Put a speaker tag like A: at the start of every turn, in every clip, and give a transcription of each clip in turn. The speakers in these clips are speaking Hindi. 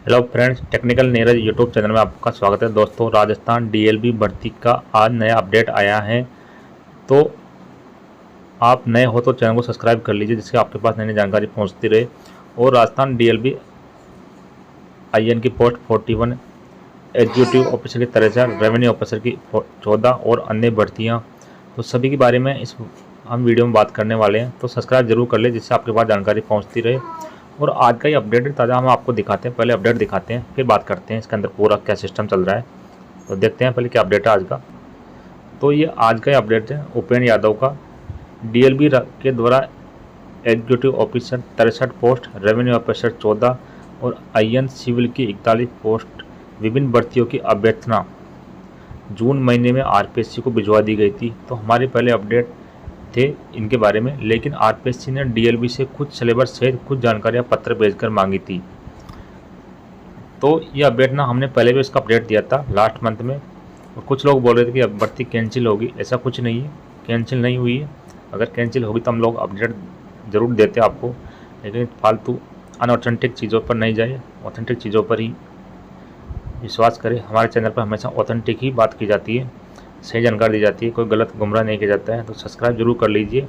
A: Hello friends, technical Neeraj YouTube channel में आपका स्वागत है। दोस्तों, राजस्थान डीएलबी भर्ती का आज नया अपडेट आया है। तो आप नए हो तो चैनल को सब्सक्राइब कर लीजिए, जिससे आपके पास नई नई जानकारी पहुंचती रहे। और राजस्थान डीएलबी आईएन की पोस्ट 41, एग्जीक्यूटिव ऑफिसर की 63, रेवेन्यू ऑफिसर की 14 और अन्य भर्तियाँ, तो सभी के बारे में हम वीडियो में बात करने वाले हैं। तो सब्सक्राइब जरूर कर ले, जिससे आपके पास जानकारी पहुँचती रहे। और आज का ये अपडेट ताज़ा हम आपको दिखाते हैं। पहले अपडेट दिखाते हैं, फिर बात करते हैं इसके अंदर पूरा क्या सिस्टम चल रहा है। तो देखते हैं पहले क्या अपडेट है आज का। तो ये आज का अपडेट है उपेंद्र यादव का। डीएलबी के द्वारा executive officer 63 post, revenue officer 14 और आईएन सिविल की 41 पोस्ट विभिन्न भर्तियों की अभ्यर्थना जून महीने में आरपीएससी को भिजवा दी गई थी। तो हमारे पहले अपडेट थे इनके बारे में, लेकिन आरपीएससी ने डीएलबी से कुछ सिलेबस सहित कुछ जानकारियां पत्र भेजकर मांगी थी। तो ये अपडेट ना हमने पहले भी इसका अपडेट दिया था लास्ट मंथ में, और कुछ लोग बोल रहे थे कि अब भर्ती कैंसिल होगी। ऐसा कुछ नहीं है, कैंसिल नहीं हुई है। अगर कैंसिल होगी तो हम लोग अपडेट ज़रूर देते आपको, लेकिन फालतू अनऑथेंटिक चीज़ों पर नहीं जाए, ऑथेंटिक चीज़ों पर ही विश्वास करें। हमारे चैनल पर हमेशा ऑथेंटिक ही बात की जाती है, सही जानकारी दी जाती है, कोई गलत गुमराह नहीं किया जाता है। तो सब्सक्राइब जरूर कर लीजिए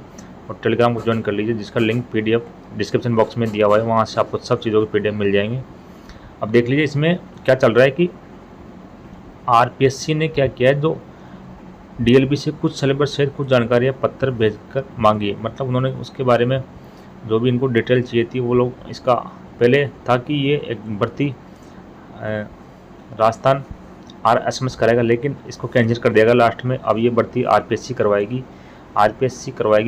A: और टेलीग्राम को ज्वाइन कर लीजिए, जिसका लिंक पीडीएफ डिस्क्रिप्शन बॉक्स में दिया हुआ है। वहाँ से आपको सब चीज़ों के पीडीएफ मिल जाएंगे। अब देख लीजिए इसमें क्या चल रहा है कि आरपीएससी ने क्या किया है, जो डीएलबी से कुछ सिलेबस सहित कुछ जानकारियाँ पत्र भेजकर मांगी है। मतलब उन्होंने उसके बारे में जो भी इनको डिटेल चाहिए थी, वो लोग इसका पहले था कि ये एक भर्ती राजस्थान आरएसएमएस करेगा, लेकिन इसको कैंसिल कर देगा लास्ट में। अब ये भर्ती आरपीएससी करवाएगी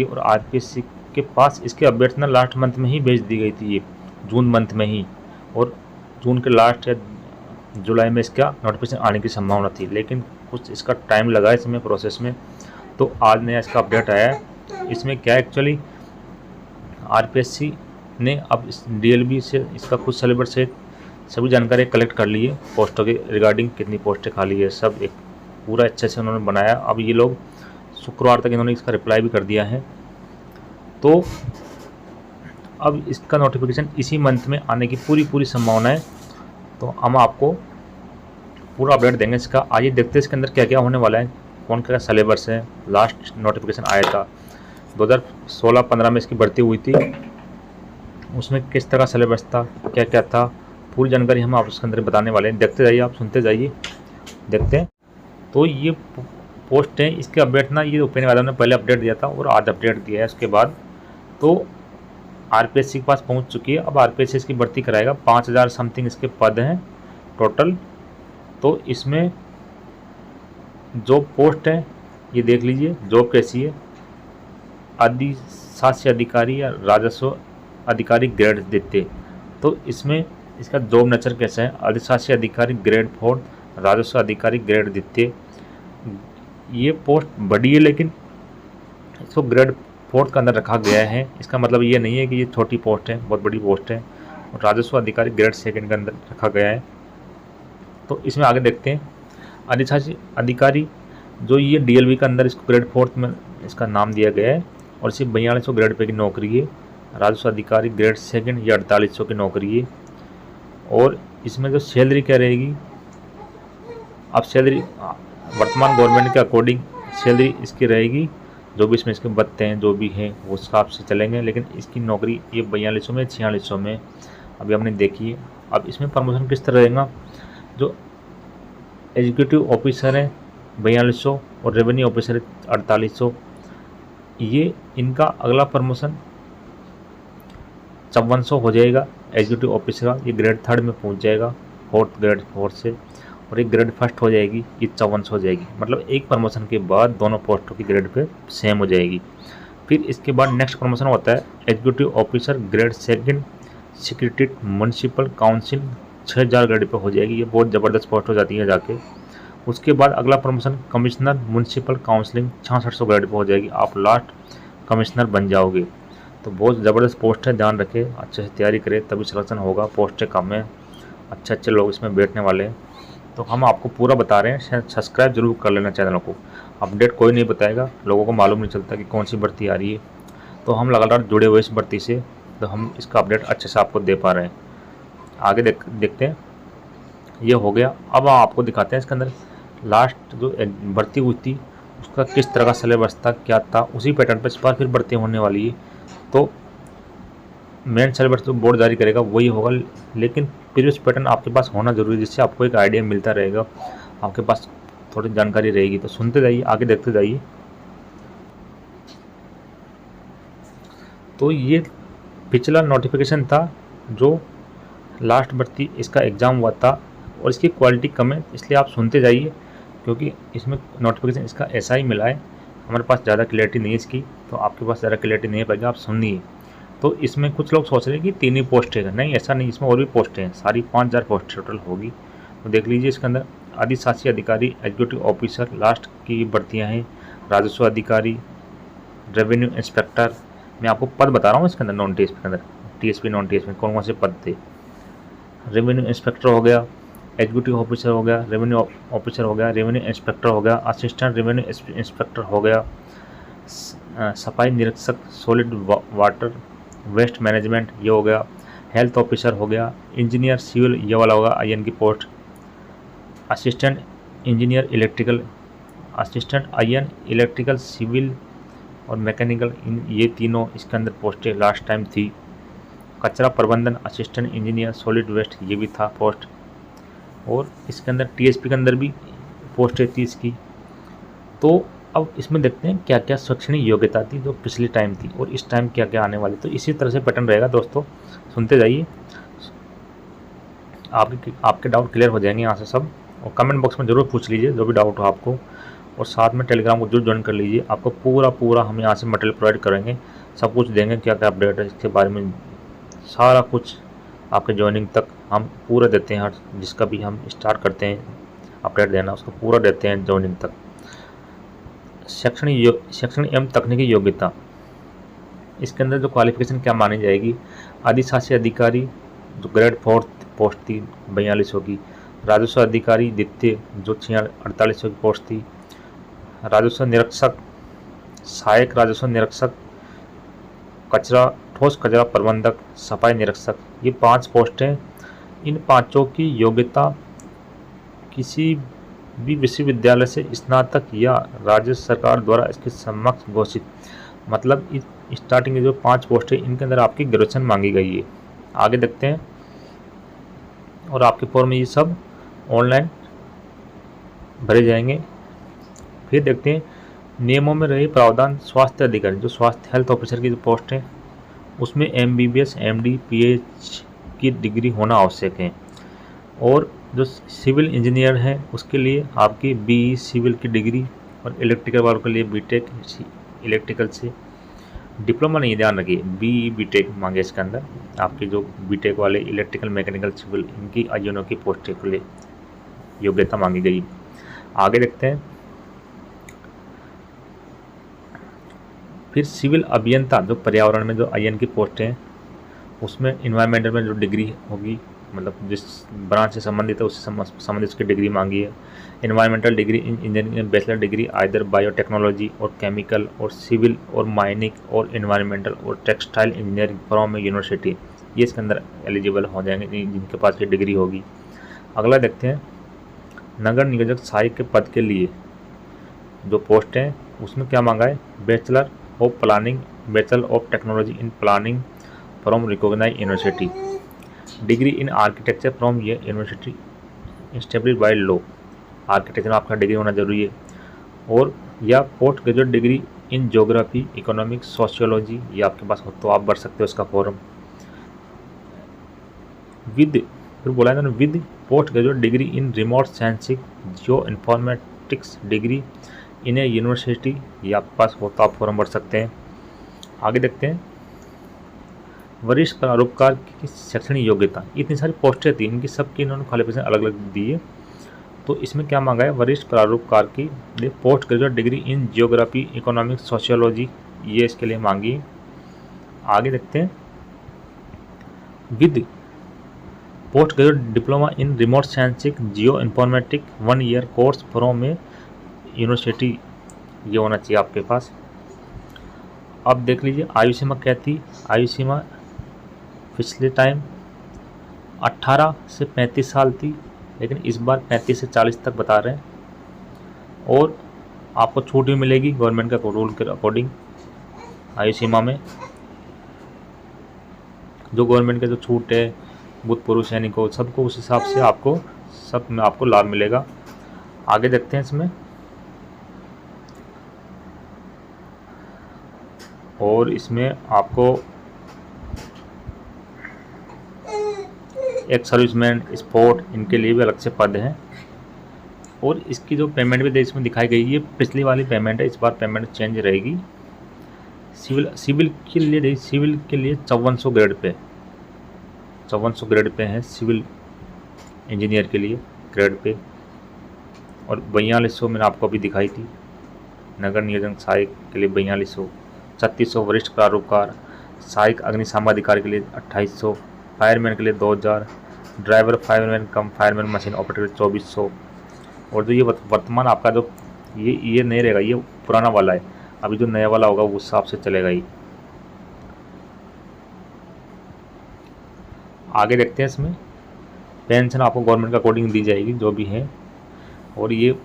A: और आरपीएससी के पास इसके अभ्यर्थना लास्ट मंथ में ही भेज दी गई थी, ये जून मंथ में ही, और जून के लास्ट या जुलाई में इसका नोटिफिकेशन आने की संभावना थी, लेकिन कुछ इसका टाइम लगा इसमें प्रोसेस में। तो आज नया इसका अपडेट आया है। इसमें क्या एक्चुअली आरपीएससी ने अब इस डीएलबी से इसका कुछ सिलेबस से सभी जानकारी कलेक्ट कर ली है, पोस्टों के रिगार्डिंग कितनी पोस्टें खाली है, सब एक पूरा अच्छे से उन्होंने बनाया। अब ये लोग शुक्रवार तक इन्होंने इसका रिप्लाई भी कर दिया है। तो अब इसका नोटिफिकेशन इसी मंथ में आने की पूरी संभावना है। तो हम आपको पूरा अपडेट देंगे इसका। आइए देखते हैं इसके अंदर क्या क्या होने वाला है, कौन क्या सिलेबस है। लास्ट नोटिफिकेशन आया था 2016-15 में इसकी भर्ती हुई थी, उसमें किस तरह सिलेबस था, क्या क्या था, पूरी जानकारी हम आप उसके अंदर बताने वाले हैं। देखते जाइए, आप सुनते जाइए, देखते हैं। तो ये पोस्ट है, इसके अपडेट ना ये उपेंद्र यादव ने पहले अपडेट दिया था और आज अपडेट दिया है उसके बाद। तो आरपीएससी के पास पहुंच चुकी है। अब आरपीएससी इसकी भर्ती कराएगा। 5000 समथिंग इसके पद हैं टोटल। तो इसमें जो पोस्ट है ये देख लीजिए, जॉब कैसी है। अधिशासी अधिकारी या राजस्व अधिकारी ग्रेड देते। तो इसमें इसका जॉब नेचर कैसा है, अधिशासी अधिकारी ग्रेड 4, राजस्व अधिकारी ग्रेड द्वितीय। ये पोस्ट बड़ी है, लेकिन इसको ग्रेड 4 के अंदर रखा गया है। इसका मतलब ये नहीं है कि ये छोटी पोस्ट है, बहुत बड़ी पोस्ट है। और राजस्व अधिकारी ग्रेड 2 के अंदर रखा गया है। तो इसमें आगे देखते हैं। अधिशासी अधिकारी जो ये डीएलबी के अंदर इसको ग्रेड 4 में इसका नाम दिया गया है, और इसी 4200 ग्रेड पे की नौकरी है। राजस्व अधिकारी ग्रेड 2 ये 4800 की नौकरी है। और इसमें जो सैलरी क्या रहेगी, अब सैलरी वर्तमान गवर्नमेंट के अकॉर्डिंग सैलरी इसकी रहेगी, जो भी इसमें इसके बत्ते हैं जो भी हैं वो हिसाब से चलेंगे। लेकिन इसकी नौकरी ये 4200 में 4600 में अभी हमने देखी है। अब इसमें प्रमोशन किस तरह रहेगा, जो एग्जीक्यूटिव ऑफिसर है 4200 और रेवेन्यू ऑफिसर 4800, ये इनका अगला प्रमोशन 5400 हो जाएगा। एग्जीक्यूटिव ऑफिसर का ये ग्रेड 3 में पहुंच जाएगा, 4th ग्रेड 4 से, और एक ग्रेड 1 हो जाएगी, ये 5400 हो जाएगी। मतलब एक प्रमोशन के बाद दोनों पोस्टों की ग्रेड पे सेम हो जाएगी। फिर इसके बाद नेक्स्ट प्रमोशन होता है executive officer grade 2 security municipal council 6000 grade pay हो जाएगी। ये बहुत ज़बरदस्त पोस्ट हो जाती है जाके। उसके बाद अगला promotion commissioner municipal counselling 6600 grade pay हो जाएगी। आप लास्ट कमिश्नर बन जाओगे। तो बहुत ज़बरदस्त पोस्ट है, ध्यान रखें, अच्छे से तैयारी करें तभी सिलेक्शन होगा। पोस्टें कम है, अच्छे लोग इसमें बैठने वाले हैं। तो हम आपको पूरा बता रहे हैं, सब्सक्राइब जरूर कर लेना चैनल को। अपडेट कोई नहीं बताएगा, लोगों को मालूम नहीं चलता कि कौन सी भर्ती आ रही है। तो हम लगातार जुड़े हुए इस भर्ती से, तो हम इसका अपडेट अच्छे से आपको दे पा रहे हैं। आगे देखते हैं। ये हो गया। अब हम आपको दिखाते हैं इसके अंदर लास्ट जो भर्ती हुई थी उसका किस तरह का सिलेबस था, क्या था, उसी पैटर्न पर इस बार फिर भर्ती होने वाली है। तो मेन सिलेबस जो बोर्ड जारी करेगा वही होगा, लेकिन प्रीवियस पैटर्न आपके पास होना जरूरी है, जिससे आपको एक आइडिया मिलता रहेगा, आपके पास थोड़ी जानकारी रहेगी। तो सुनते जाइए, आगे देखते जाइए। तो ये पिछला नोटिफिकेशन था जो लास्ट भर्ती इसका एग्ज़ाम हुआ था, और इसकी क्वालिटी कम है, इसलिए आप सुनते जाइए, क्योंकि इसमें नोटिफिकेशन इसका ऐसा ही मिला है। हमारे पास ज़्यादा क्लैरिटी नहीं है इसकी, तो आपके पास ज़्यादा क्लैरिटी नहीं है पाएगा, आप सुनिए। तो इसमें कुछ लोग सोच रहे हैं कि 3 ही पोस्ट है, नहीं ऐसा नहीं, इसमें और भी पोस्टें हैं, सारी 5000 पोस्ट टोटल होगी। तो देख लीजिए इसके अंदर अधिशासी अधिकारी, एग्जीक्यूटिव ऑफिसर लास्ट की भर्तियाँ हैं, राजस्व अधिकारी, रेवेन्यू इंस्पेक्टर। मैं आपको पद बता रहा हूँ इसके अंदर, नॉन टीएसपी के अंदर, टीएसपी नॉन टीएसपी कौन कौन से पद थे। रेवेन्यू इंस्पेक्टर हो गया, एग्जीक्यूटिव ऑफिसर हो गया, रेवेन्यू ऑफिसर हो गया, रेवेन्यू इंस्पेक्टर हो गया, असिस्टेंट रेवेन्यू इंस्पेक्टर हो गया, सफाई निरीक्षक सॉलिड वाटर वेस्ट मैनेजमेंट ये हो गया, हेल्थ ऑफिसर हो गया, इंजीनियर सिविल ये वाला होगा आईएन की post, assistant engineer electrical, assistant IN electrical civil और मैकेनिकल, इन ये तीनों इसके अंदर पोस्टें लास्ट टाइम थी। कचरा प्रबंधन असिस्टेंट इंजीनियर सॉलिड वेस्ट ये भी था पोस्ट, और इसके अंदर टीएसपी के अंदर भी पोस्टें थी इसकी। तो अब इसमें देखते हैं क्या क्या शैक्षणिक योग्यता थी जो पिछली टाइम थी, और इस टाइम क्या क्या आने वाली। तो इसी तरह से पैटर्न रहेगा दोस्तों, सुनते जाइए, आपके डाउट क्लियर हो जाएंगे यहाँ से सब। और कमेंट बॉक्स में ज़रूर पूछ लीजिए जो भी डाउट हो आपको, और साथ में टेलीग्राम को जरूर ज्वाइन कर लीजिए। आपको पूरा हम यहाँ से मटेरियल प्रोवाइड करेंगे, सब कुछ देंगे, क्या क्या अपडेट है इसके बारे में सारा कुछ आपके ज्वाइनिंग तक हम पूरा देते हैं। हर जिसका भी हम स्टार्ट करते हैं अपडेट देना, उसको पूरा देते हैं ज्वाइनिंग तक। शैक्षणिक एवं तकनीकी योग्यता, इसके अंदर जो क्वालिफिकेशन क्या मानी जाएगी, अधिशासी अधिकारी जो ग्रेड 4 पोस्ट थी 4200 की, राजस्व अधिकारी द्वितीय जो 4800 की पोस्ट थी, राजस्व निरीक्षक, सहायक राजस्व निरीक्षक, ठोस कचरा प्रबंधक, सफाई निरीक्षक, ये 5 पोस्टें। इन पांचों की योग्यता किसी भी विश्वविद्यालय से स्नातक या राज्य सरकार द्वारा इसके समक्ष घोषित, मतलब इस स्टार्टिंग की जो 5 पोस्ट है इनके अंदर आपकी ग्रेजुएशन मांगी गई है। आगे देखते हैं, और आपके फॉर्म में ये सब ऑनलाइन भरे जाएंगे। फिर देखते हैं नियमों में रहे प्रावधान, स्वास्थ्य अधिकारी जो स्वास्थ्य हेल्थ ऑफिसर की जो पोस्ट है उसमें MBBS MD PH की डिग्री होना आवश्यक है, और जो सिविल इंजीनियर है उसके लिए आपकी BE सिविल की डिग्री, और इलेक्ट्रिकल वालों के लिए BTech इलेक्ट्रिकल से, डिप्लोमा नहीं, ध्यान रखिए BE BTech मांगे इसके अंदर। आपके जो BTech वाले इलेक्ट्रिकल मैकेनिकल सिविल इनकी आईएनओ की पोस्ट के लिए योग्यता मांगी गई। आगे देखते हैं, फिर सिविल अभियंता जो पर्यावरण में जो आईएन की पोस्ट हैं उसमें इन्वायरमेंटल में जो डिग्री होगी, मतलब जिस ब्रांच से संबंधित है उससे संबंधित उसकी डिग्री मांगी है। इन्वायरमेंटल डिग्री इंजीनियरिंग में बैचलर डिग्री आइदर बायोटेक्नोलॉजी और केमिकल और सिविल और माइनिंग और इन्वायरमेंटल और टेक्सटाइल इंजीनियरिंग फ्रॉम यूनिवर्सिटी, ये इसके अंदर एलिजिबल हो जाएंगे जिनके पास ये डिग्री होगी। अगला देखते हैं, नगर नियोजक सहायक के पद के लिए जो पोस्ट हैं उसमें क्या मांगा है, bachelor of planning, bachelor of technology in planning from recognised university, degree in architecture from ये university established by law, architecture में आपका डिग्री होना जरूरी है, और या post graduate degree in geography economics sociology, ये आपके पास हो तो आप भर सकते हो इसका फॉर्म। विद फिर बोला है with post graduate degree in remote sensing geo informatics degree in A university, ये आपके पास हो तो आप फॉर्म भर सकते हैं। आगे देखते हैं, वरिष्ठ प्रारूपकार की शैक्षणिक योग्यता, इतनी सारी पोस्टें थी, इनकी सबकी इन्होंने क्वालिफिकेशन अलग अलग दी है। तो इसमें क्या मांगा है, वरिष्ठ प्रारूपकार की post graduate degree in geography economics sociology, ये इसके लिए मांगी है। आगे देखते हैं, with post graduate diploma in remote sensing geo informatic 1 year course from a university, ये होना चाहिए आपके पास। अब देख लीजिए आयु सीमा क्या थी, आयु सीमा पिछले टाइम 18 से 35 साल थी, लेकिन इस बार 35 से 40 तक बता रहे हैं। और आपको छूट भी मिलेगी गवर्नमेंट का रूल के अकॉर्डिंग। आयु सीमा में जो गवर्नमेंट का जो छूट है भूतपूर्व सैनिकों सबको, उस हिसाब से आपको सब में आपको लाभ मिलेगा। आगे देखते हैं इसमें। और इसमें आपको एक सर्विसमैन, स्पोर्ट, इनके लिए भी अलग से पद हैं। और इसकी जो पेमेंट भी इसमें दिखाई गई है, पिछली वाली पेमेंट है, इस बार पेमेंट चेंज रहेगी। सिविल के लिए 5400 ग्रेड पे, 5400 ग्रेड पे है सिविल इंजीनियर के लिए ग्रेड पे। और 4200 मैंने आपको अभी दिखाई थी नगर नियोजन सहायक के लिए 4200, 3600 वरिष्ठ प्रारूपकार, सहायक अग्निशमन अधिकारी के लिए 2800, फायरमैन के लिए 2000, ड्राइवर फायरमैन कम फायरमैन मशीन ऑपरेटर 2400। और जो ये वर्तमान आपका जो ये नहीं रहेगा, ये पुराना वाला है। अभी जो नया वाला होगा उस हिसाब से चलेगा ही। आगे देखते हैं इसमें। पेंशन आपको गवर्नमेंट का अकॉर्डिंग दी जाएगी जो भी है। और ये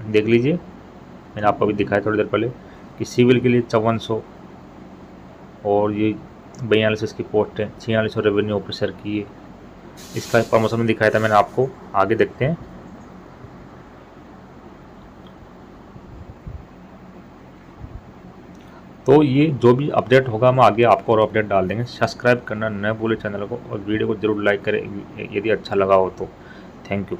A: देख लीजिए, मैंने आपको अभी दिखाया थोड़ी देर पहले कि सिविल के लिए 5400 और ये 4200 इसकी पोस्ट है, 4600 रेवेन्यू ऑफिसर की है। इसका प्रमोशन में दिखाया था मैंने आपको। आगे देखते हैं। तो ये जो भी अपडेट होगा हम आगे आपको और अपडेट डाल देंगे। सब्सक्राइब करना न भूलें चैनल को और वीडियो को जरूर लाइक करें यदि अच्छा लगा हो तो। Thank you.